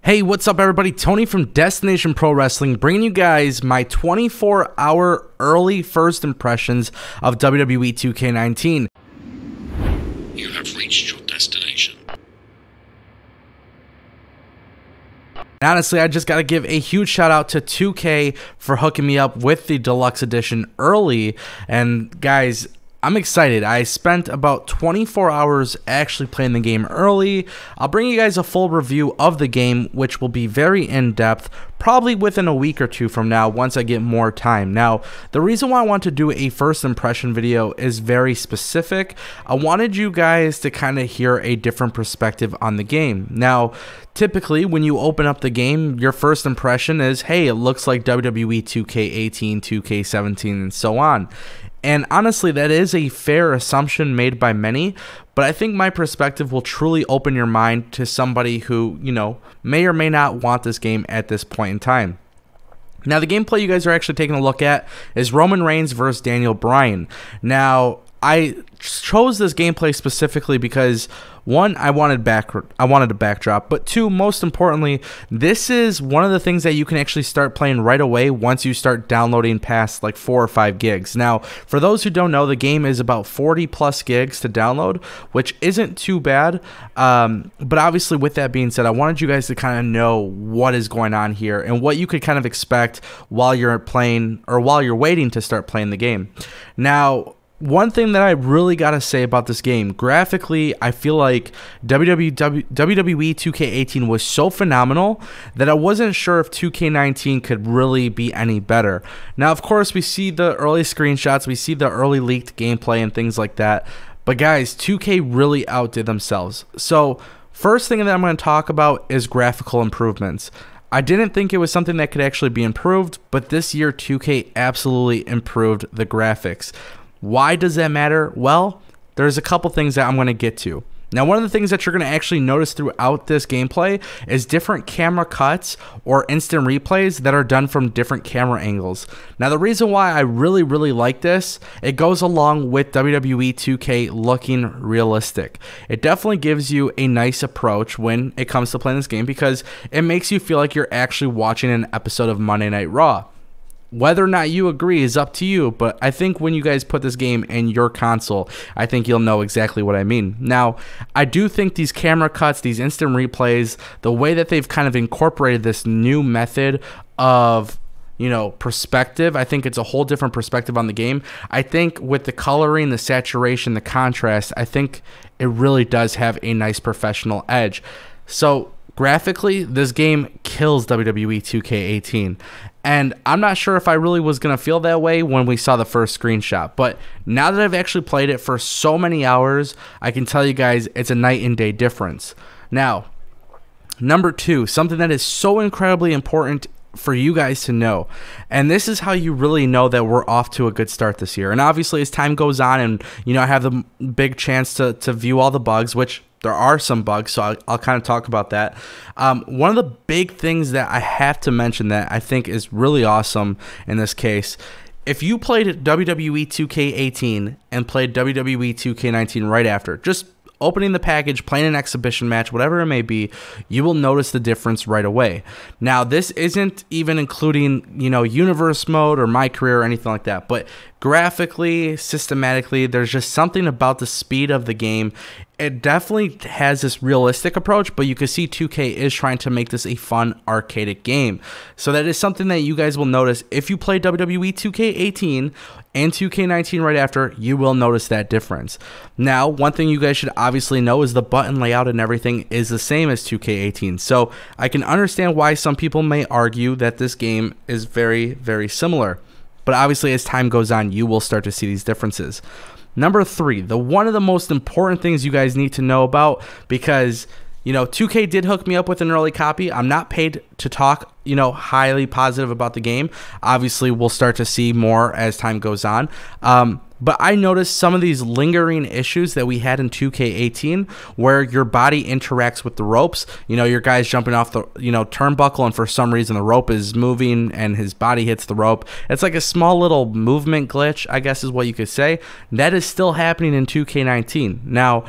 Hey, what's up everybody? Tony from Destination Pro Wrestling bringing you guys my 24-hour early first impressions of WWE 2K19. You have reached your destination. Honestly, I just got to give a huge shout out to 2K for hooking me up with the deluxe edition early. And guys, I'm excited. I spent about 24 hours actually playing the game early. I'll bring you guys a full review of the game, which will be very in-depth, probably within a week or two from now once I get more time. Now, the reason why I want to do a first impression video is very specific. I wanted you guys to kind of hear a different perspective on the game. Now, typically, when you open up the game, your first impression is, hey, it looks like WWE 2K18, 2K17, and so on. And honestly, that is a fair assumption made by many, but I think my perspective will truly open your mind to somebody who, may or may not want this game at this point in time. Now, the gameplay you guys are actually taking a look at is Roman Reigns versus Daniel Bryan. Now, I chose this gameplay specifically because, one, I wanted a backdrop, but two, most importantly, this is one of the things that you can actually start playing right away once you start downloading past like 4 or 5 gigs. Now, for those who don't know, the game is about 40 plus gigs to download, which isn't too bad. But obviously, with that being said, I wanted you guys to kind of know what is going on here and what you could kind of expect while you're playing or while you're waiting to start playing the game. Now, one thing that I really got to say about this game, graphically, I feel like WWE 2K18 was so phenomenal that I wasn't sure if 2K19 could really be any better. Now, of course, we see the early screenshots, we see the early leaked gameplay and things like that, but guys, 2K really outdid themselves. So, first thing that I'm going to talk about is graphical improvements. I didn't think it was something that could actually be improved, but this year 2K absolutely improved the graphics. Why does that matter? Well, there's a couple things that I'm going to get to. Now, one of the things that you're going to actually notice throughout this gameplay is different camera cuts or instant replays that are done from different camera angles. Now, the reason why I really like this, it goes along with WWE 2K looking realistic. It definitely gives you a nice approach when it comes to playing this game because it makes you feel like you're actually watching an episode of Monday Night Raw. Whether or not you agree is up to you, but I think when you guys put this game in your console, I think you'll know exactly what I mean. Now, I do think these camera cuts, these instant replays, the way that they've kind of incorporated this new method of perspective, I think it's a whole different perspective on the game. I think with the coloring, the saturation, the contrast, I think it really does have a nice professional edge. So graphically, this game kills WWE 2K18. And I'm not sure if I really was going to feel that way when we saw the first screenshot. But now that I've actually played it for so many hours, I can tell you guys it's a night and day difference. Now, number two, something that is so incredibly important for you guys to know, and this is how you really know that we're off to a good start this year. And obviously, as time goes on and, I have the big chance to view all the bugs, which there are some bugs, so I'll kind of talk about that. One of the big things that I have to mention that I think is really awesome in this case, if you played WWE 2K18 and played WWE 2K19 right after, just opening the package, playing an exhibition match, whatever it may be, you will notice the difference right away. Now, this isn't even including, universe mode or my career or anything like that, but graphically, systematically, there's just something about the speed of the game. It definitely has this realistic approach, but you can see 2K is trying to make this a fun, arcadic game. So that is something that you guys will notice. If you play WWE 2K18 and 2K19 right after, you will notice that difference. Now, one thing you guys should obviously know is the button layout and everything is the same as 2K18. So I can understand why some people may argue that this game is very similar. But obviously, as time goes on, you will start to see these differences. Number three, one of the most important things you guys need to know about, because 2K did hook me up with an early copy. I'm not paid to talk, highly positive about the game. Obviously, we'll start to see more as time goes on. But I noticed some of these lingering issues that we had in 2K18 where your body interacts with the ropes. Your guy's jumping off the, turnbuckle, and for some reason the rope is moving and his body hits the rope. It's like a small little movement glitch, I guess is what you could say. That is still happening in 2K19. Now,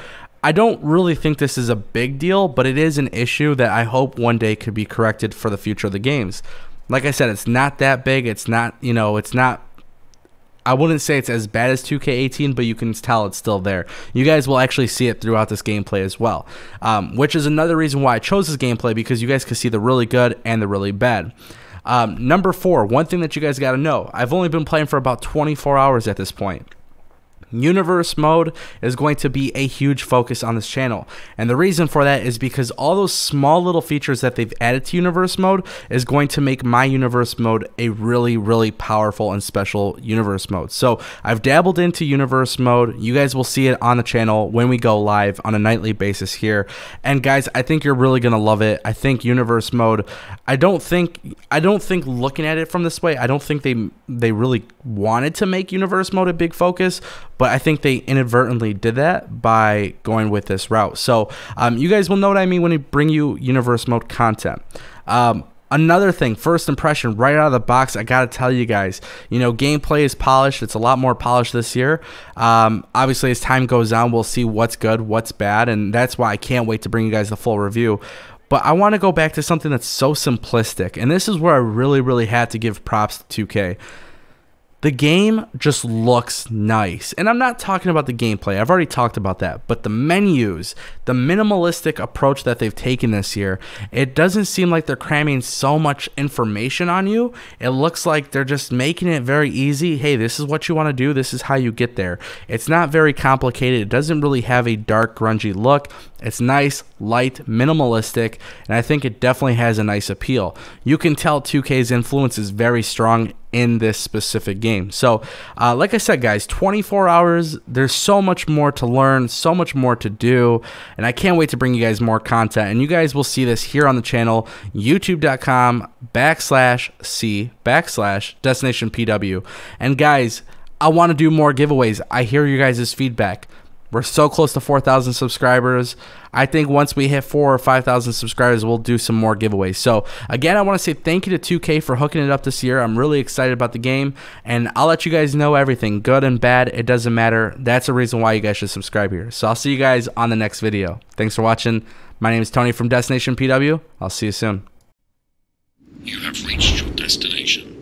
I don't really think this is a big deal, but it is an issue that I hope one day could be corrected for the future of the games. Like I said, it's not that big. It's not, it's not, I wouldn't say it's as bad as 2K18, but you can tell it's still there. You guys will actually see it throughout this gameplay as well, which is another reason why I chose this gameplay, because you guys can see the really good and the really bad. Number 4, one thing that you guys got to know. I've only been playing for about 24 hours at this point. Universe mode is going to be a huge focus on this channel, and the reason for that is because all those small little features that they've added to universe mode is going to make my universe mode a really powerful and special universe mode. So I've dabbled into universe mode. You guys will see it on the channel when we go live on a nightly basis here, and guys, I think you're really gonna love it. I think universe mode, I don't think looking at it from this way, I don't think they really wanted to make universe mode a big focus, but I think they inadvertently did that by going with this route. So you guys will know what I mean when I bring you universe mode content. Another thing, first impression right out of the box, I gotta tell you guys, gameplay is polished. It's a lot more polished this year. Obviously, as time goes on, we'll see what's good, what's bad, and that's why I can't wait to bring you guys the full review. But I want to go back to something that's so simplistic, and this is where I really had to give props to 2K. The game just looks nice, and I'm not talking about the gameplay. I've already talked about that, but the menus, the minimalistic approach that they've taken this year, it doesn't seem like they're cramming so much information on you. It looks like they're just making it very easy. Hey, this is what you want to do. This is how you get there. It's not very complicated. It doesn't really have a dark, grungy look. It's nice, light, minimalistic, and I think it definitely has a nice appeal. You can tell 2K's influence is very strong in this specific game. So like I said, guys, 24 hours, there's so much more to learn, so much more to do, and I can't wait to bring you guys more content. And you guys will see this here on the channel, youtube.com/C/DestinationPW. And guys, I want to do more giveaways. I hear you guys' feedback. We're so close to 4,000 subscribers. I think once we hit 4,000 or 5,000 subscribers, we'll do some more giveaways. So again, I want to say thank you to 2K for hooking it up this year. I'm really excited about the game, and I'll let you guys know everything, good and bad. It doesn't matter. That's the reason why you guys should subscribe here. So I'll see you guys on the next video. Thanks for watching. My name is Tony from Destination PW. I'll see you soon. You have reached your destination.